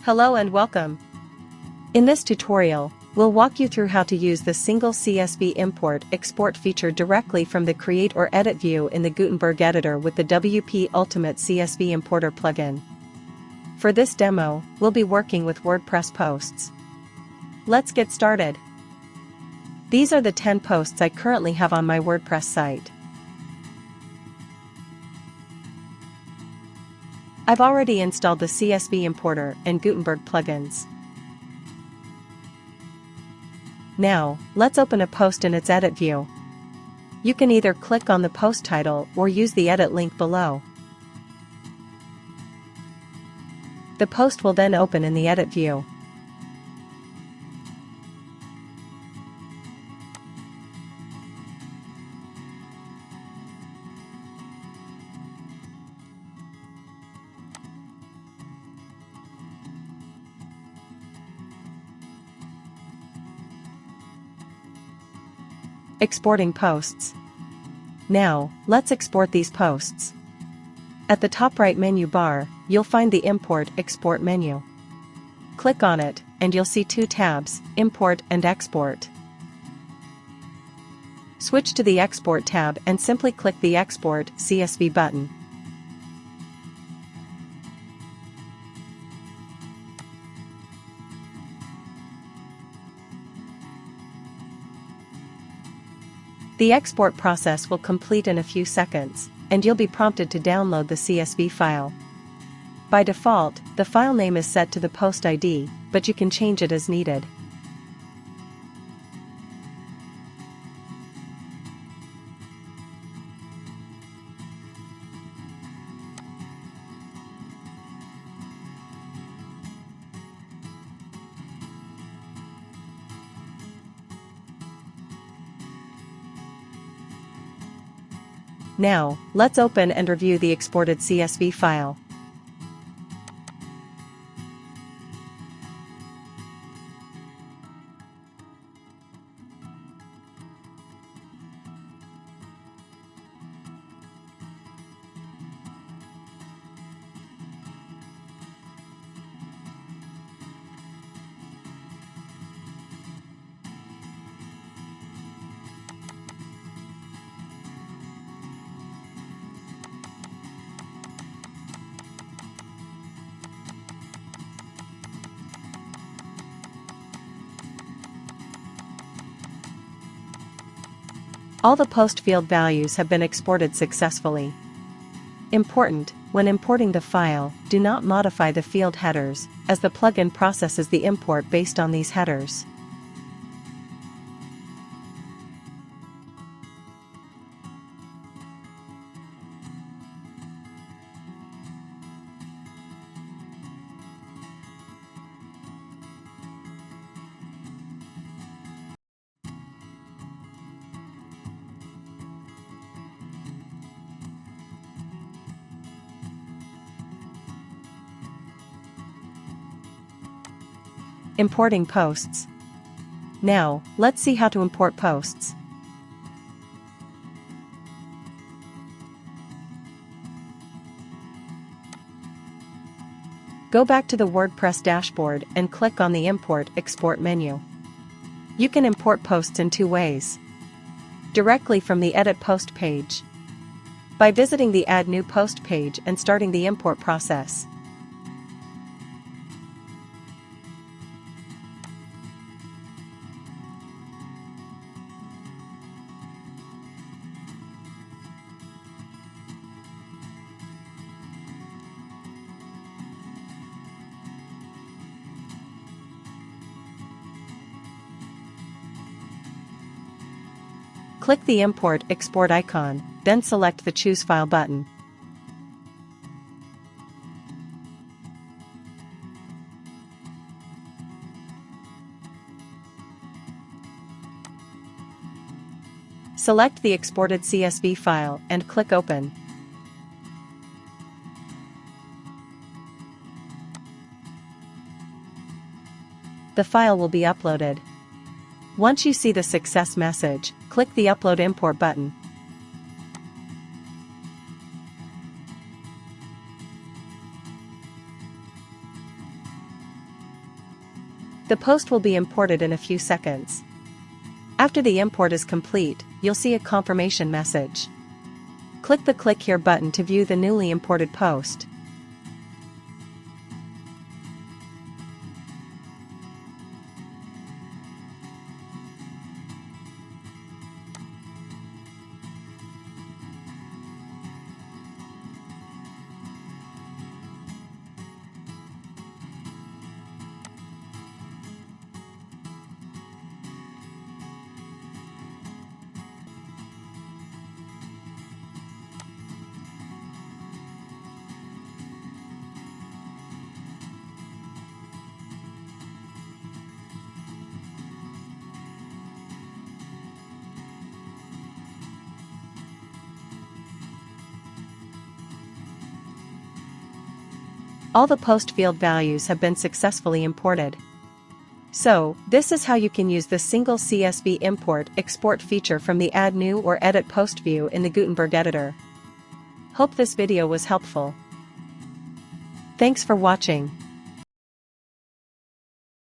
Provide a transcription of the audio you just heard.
Hello and welcome. In this tutorial, we'll walk you through how to use the single CSV import-export feature directly from the Create or Edit view in the Gutenberg editor with the WP Ultimate CSV Importer plugin. For this demo, we'll be working with WordPress posts. Let's get started. These are the 10 posts I currently have on my WordPress site. I've already installed the CSV Importer and Gutenberg plugins. Now, let's open a post in its edit view. You can either click on the post title or use the edit link below. The post will then open in the edit view. Exporting posts. Now, let's export these posts. At the top right menu bar, you'll find the Import/Export menu. Click on it, and you'll see two tabs, Import and Export. Switch to the Export tab and simply click the Export CSV button. The export process will complete in a few seconds, and you'll be prompted to download the CSV file. By default, the file name is set to the post ID, but you can change it as needed. Now, let's open and review the exported CSV file. All the post field values have been exported successfully. Important: when importing the file, do not modify the field headers, as the plugin processes the import based on these headers. Importing posts. Now, let's see how to import posts. Go back to the WordPress dashboard and click on the Import/Export menu. You can import posts in two ways. Directly from the Edit Post page, by visiting the Add New Post page and starting the import process. Click the Import/Export icon, then select the Choose File button. Select the exported CSV file and click Open. The file will be uploaded. Once you see the success message, click the Upload Import button. The post will be imported in a few seconds. After the import is complete, you'll see a confirmation message. Click the Click Here button to view the newly imported post. All the post field values have been successfully imported. So, this is how you can use the single CSV import/export feature from the Add New or Edit Post view in the Gutenberg editor. Hope this video was helpful. Thanks for watching.